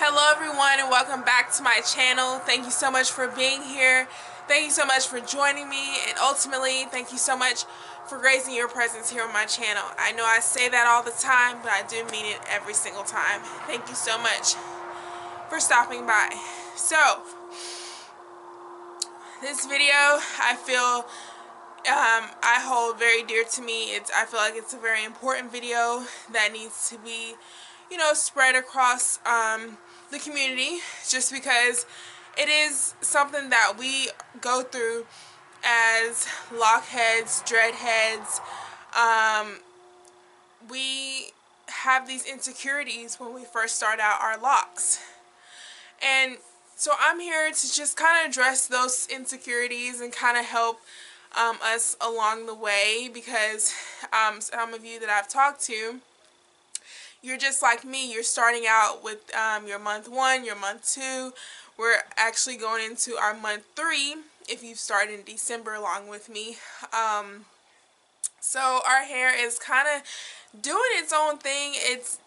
Hello everyone and welcome back to my channel. Thank you so much for being here. Thank you so much for joining me, and ultimately thank you so much for gracing your presence here on my channel. I know I say that all the time, but I do mean it every single time. Thank you so much for stopping by. So, this video I feel I hold very dear to me. I feel like it's a very important video that needs to be, spread across the community, just because it is something that we go through as lockheads, dreadheads. We have these insecurities when we first start out our locks. And so I'm here to just kind of address those insecurities and kind of help us along the way, because some of you that I've talked to, you're just like me. You're starting out with your month 1, your month 2. We're actually going into our month 3 if you've started in December along with me. So our hair is kind of doing its own thing. It's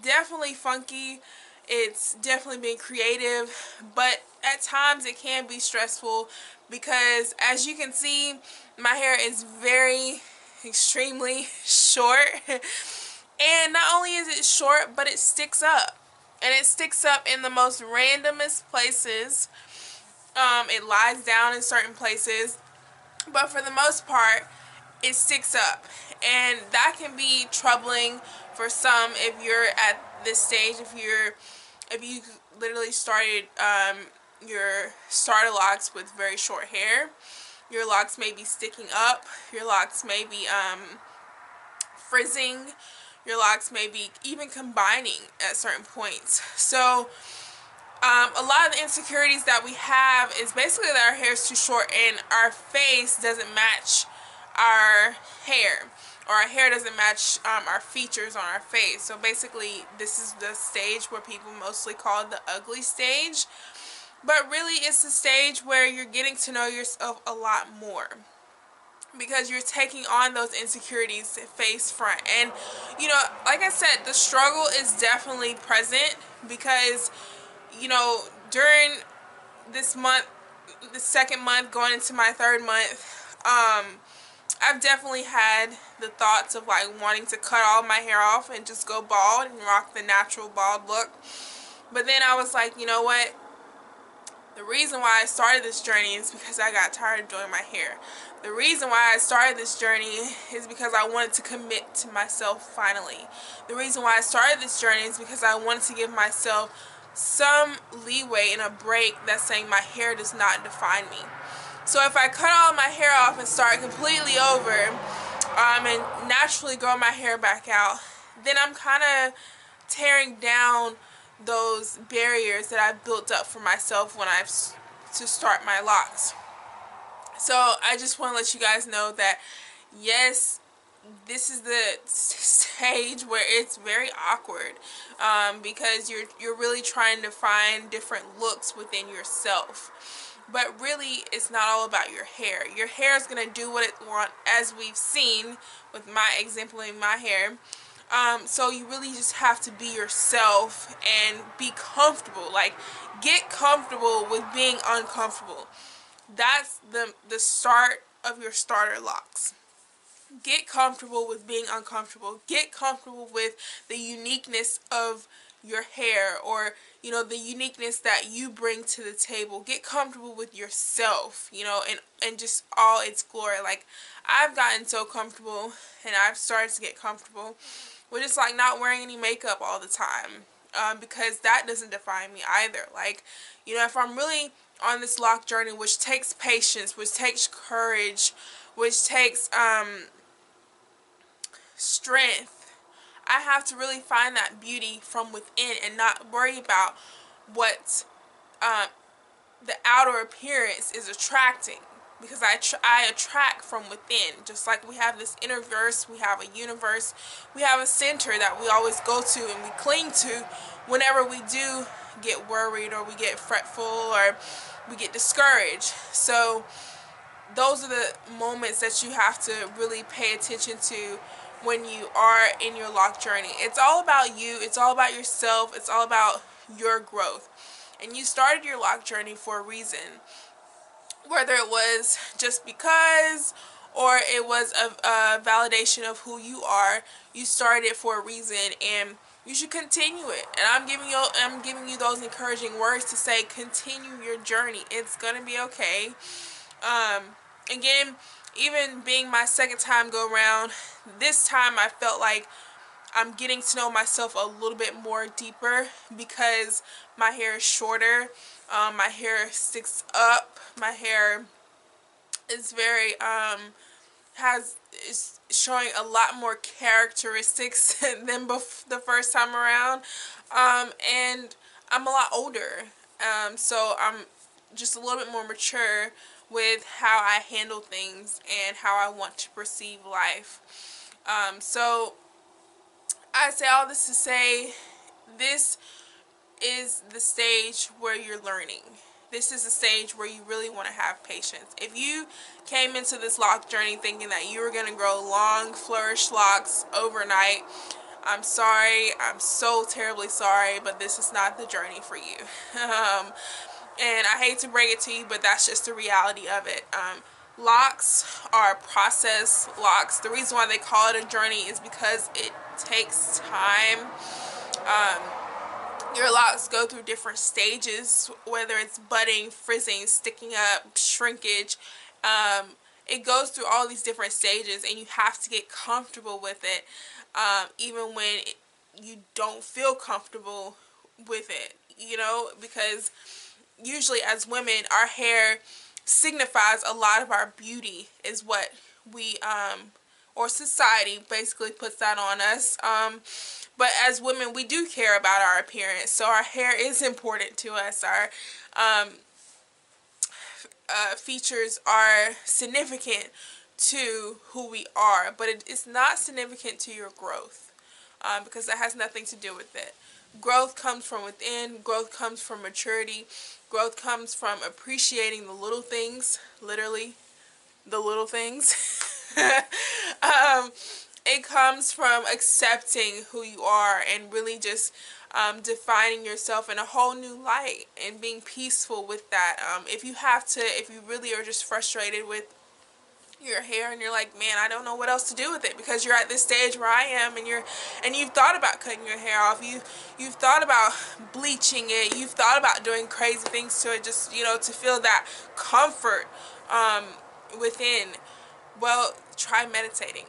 definitely funky. It's definitely been creative, but at times it can be stressful because, as you can see, my hair is very extremely short. And not only is it short, but it sticks up. And it sticks up in the most randomest places. It lies down in certain places. But for the most part, it sticks up. And that can be troubling for some if you're at this stage. If you literally started your starter locks with very short hair. Your locks may be sticking up. Your locks may be frizzing. Your locks may be even combining at certain points. So a lot of the insecurities that we have is basically that our hair is too short and our face doesn't match our hair, or our hair doesn't match our features on our face. So basically this is the stage where people mostly call the ugly stage, but really it's the stage where you're getting to know yourself a lot more, because you're taking on those insecurities face front. And like I said, the struggle is definitely present, because during this month, the second month going into my third month, I've definitely had the thoughts of like wanting to cut all my hair off and just go bald and rock the natural bald look. But then I was like, you know what? The reason why I started this journey is because I got tired of doing my hair. The reason why I started this journey is because I wanted to commit to myself finally. The reason why I started this journey is because I wanted to give myself some leeway and a break that's saying my hair does not define me. So if I cut all my hair off and start completely over and naturally grow my hair back out, then I'm kind of tearing down those barriers that I've built up for myself when I've to start my locks. So I just want to let you guys know that yes, this is the stage where it's very awkward, because you're really trying to find different looks within yourself. But really, it's not all about your hair. Your hair is going to do what it wants, as we've seen with my example in my hair. So you really just have to be yourself and be comfortable. Like, get comfortable with being uncomfortable. That's the start of your starter locks. Get comfortable with being uncomfortable. Get comfortable with the uniqueness of your hair, or the uniqueness that you bring to the table. Get comfortable with yourself, and just all its glory. Like, I've gotten so comfortable, and I've started to get comfortable with just like not wearing any makeup all the time, because that doesn't define me either. Like, if I'm really on this lock journey, which takes patience, which takes courage, which takes strength, I have to really find that beauty from within and not worry about what the outer appearance is attracting, because I attract from within. Just like we have this inner verse, we have a universe, we have a center that we always go to and we cling to whenever we do get worried, or we get fretful, or we get discouraged. So those are the moments that you have to really pay attention to when you are in your lock journey. It's all about you. It's all about yourself. It's all about your growth. And you started your lock journey for a reason. Whether it was just because, or it was a validation of who you are, you started it for a reason, and you should continue it. And I'm giving you those encouraging words to say, continue your journey. It's gonna be okay. Again, even being my second time go around, this time I felt like I'm getting to know myself a little bit more deeper, because my hair is shorter, my hair sticks up, my hair is very is showing a lot more characteristics than the first time around, and I'm a lot older, so I'm just a little bit more mature with how I handle things and how I want to perceive life. So I say all this to say, this is the stage where you're learning. This is the stage where you really want to have patience. If you came into this lock journey thinking that you were going to grow long, flourished locks overnight, I'm sorry. I'm so terribly sorry, but this is not the journey for you. And I hate to break it to you, but that's just the reality of it. Locks are process locks. The reason why they call it a journey is because it takes time. Your locks go through different stages, whether it's budding, frizzing, sticking up, shrinkage. It goes through all these different stages, and you have to get comfortable with it, even when you don't feel comfortable with it, you know, because usually as women, our hair signifies a lot of our beauty, is what we or society basically puts that on us. But as women, we do care about our appearance, so our hair is important to us. Our features are significant to who we are, but it's not significant to your growth, because that has nothing to do with it. Growth comes from within. Growth comes from maturity. Growth comes from appreciating the little things, literally the little things. It comes from accepting who you are and really just defining yourself in a whole new light and being peaceful with that. If you really are just frustrated with your hair and you're like, man, I don't know what else to do with it, because you're at this stage where I am, and you've thought about cutting your hair off, you've thought about bleaching it, you've thought about doing crazy things to it, just, you know, to feel that comfort within. Well, try meditating,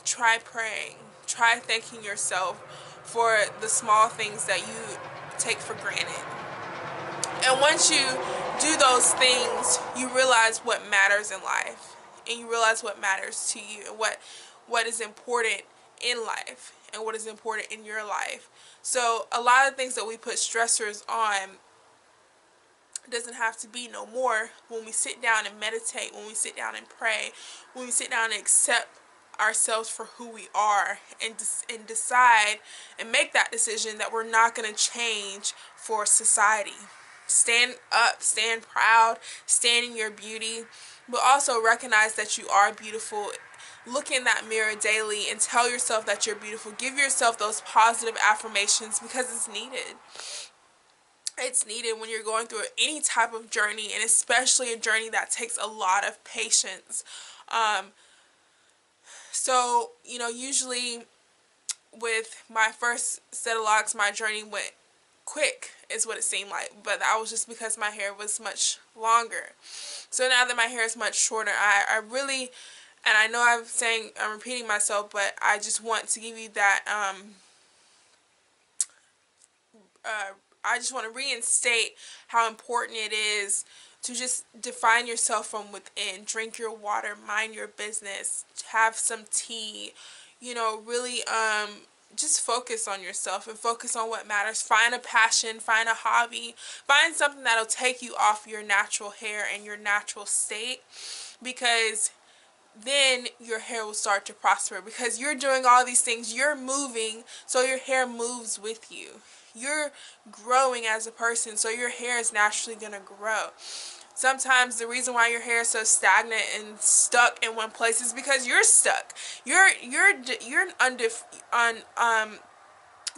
try praying, try thanking yourself for the small things that you take for granted. And once you do those things, you realize what matters in life, and you realize what matters to you, and what is important in life, and what is important in your life. So a lot of things that we put stressors on doesn't have to be no more when we sit down and meditate, when we sit down and pray, when we sit down and accept ourselves for who we are, and decide and make that decision that we're not going to change for society. Stand up, stand proud, stand in your beauty, but also recognize that you are beautiful. Look in that mirror daily and tell yourself that you're beautiful. Give yourself those positive affirmations, because it's needed. It's needed when you're going through any type of journey, and especially a journey that takes a lot of patience. So, you know, usually with my first set of locks, my journey went quick, is what it seemed like, but that was just because my hair was much longer. So now that my hair is much shorter, I really, and I know I'm repeating myself, but I just want to give you that, I just want to reinstate how important it is to just define yourself from within. Drink your water, mind your business, have some tea, you know, really just focus on yourself and focus on what matters. Find a passion, find a hobby, find something that'll take you off your natural hair and your natural state, because then your hair will start to prosper, because you're doing all these things, you're moving, so your hair moves with you. You're growing as a person, so your hair is naturally going to grow. Sometimes the reason why your hair is so stagnant and stuck in one place is because you're stuck. You're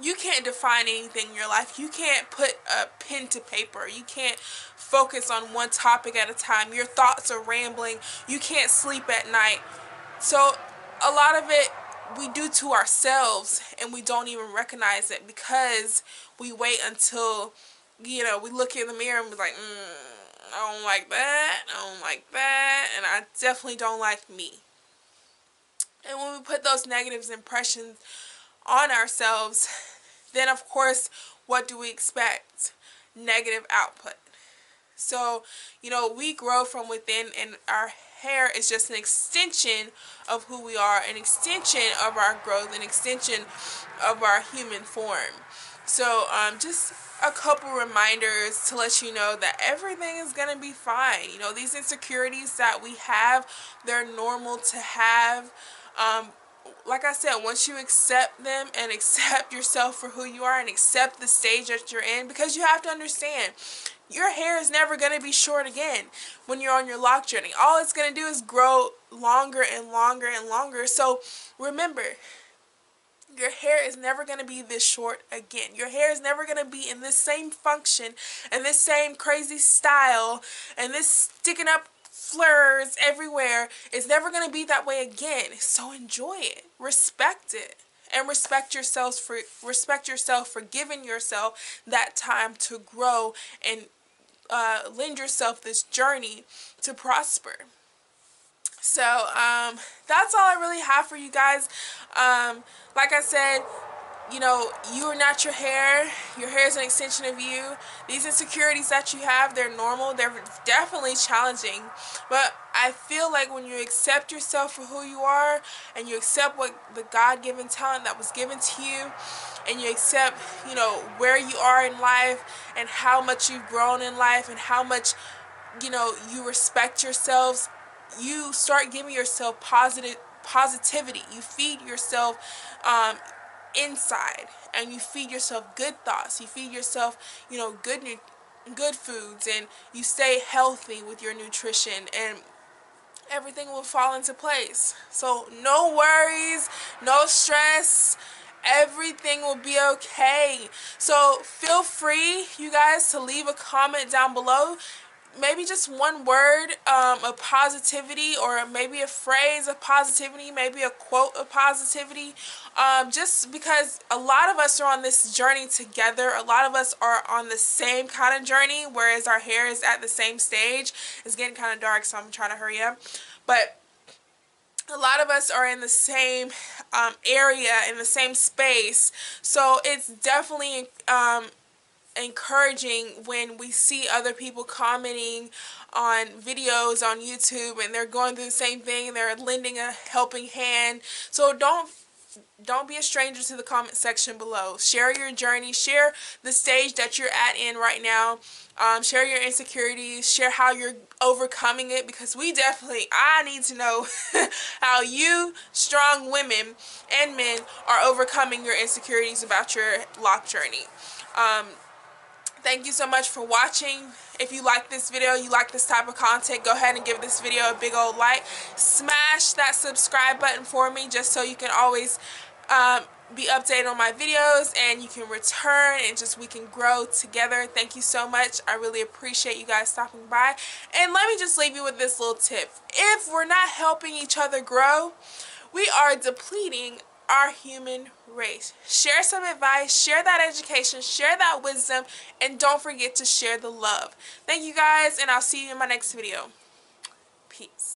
You can't define anything in your life. You can't put a pen to paper. You can't focus on one topic at a time. Your thoughts are rambling. You can't sleep at night. So a lot of it we do to ourselves, and we don't even recognize it because we wait until, you know, we look in the mirror and be like, I don't like that, I don't like that, and I definitely don't like me. And when we put those negative impressions on ourselves, then of course, what do we expect? Negative output. So, you know, we grow from within, and our hair is just an extension of who we are, an extension of our growth, an extension of our human form. So, just a couple reminders to let you know that everything is going to be fine. You know, these insecurities that we have, they're normal to have. Like I said, once you accept them and accept yourself for who you are and accept the stage that you're in, because you have to understand, your hair is never going to be short again when you're on your lock journey. All it's going to do is grow longer and longer and longer. So remember, your hair is never going to be this short again. Your hair is never going to be in this same function and this same crazy style and this sticking up fleurs everywhere. It's never going to be that way again. So enjoy it. Respect it. And respect yourself for giving yourself that time to grow and lend yourself this journey to prosper. So that's all I really have for you guys. Like I said, you know, you are not your hair. Your hair is an extension of you. These insecurities that you have, they're normal. They're definitely challenging. But I feel like when you accept yourself for who you are, and you accept what the God-given talent that was given to you, and you accept, you know, where you are in life and how much you've grown in life and how much, you know, you respect yourselves, you start giving yourself positivity. You feed yourself inside, and you feed yourself good thoughts. You feed yourself, you know, good foods, and you stay healthy with your nutrition, and everything will fall into place. So no worries, no stress. Everything will be okay. So feel free, you guys, to leave a comment down below. Maybe just one word of positivity, or maybe a phrase of positivity, maybe a quote of positivity. Just because a lot of us are on this journey together. A lot of us are on the same kind of journey, whereas our hair is at the same stage. It's getting kind of dark, so I'm trying to hurry up. But a lot of us are in the same area, in the same space. So it's definitely encouraging when we see other people commenting on videos on YouTube, and they're going through the same thing, and they're lending a helping hand. So don't be a stranger to the comment section below. Share your journey. Share the stage that you're in right now. Share your insecurities. Share how you're overcoming it, because I need to know how you strong women and men are overcoming your insecurities about your lock journey. Thank you so much for watching. If you like this video, you like this type of content, go ahead and give this video a big old like. Smash that subscribe button for me, just so you can always be updated on my videos, and you can return, and just we can grow together. Thank you so much. I really appreciate you guys stopping by. And let me just leave you with this little tip. If we're not helping each other grow, we are depleting our human race. Share some advice, share that education, share that wisdom, and don't forget to share the love. Thank you guys, and I'll see you in my next video. Peace.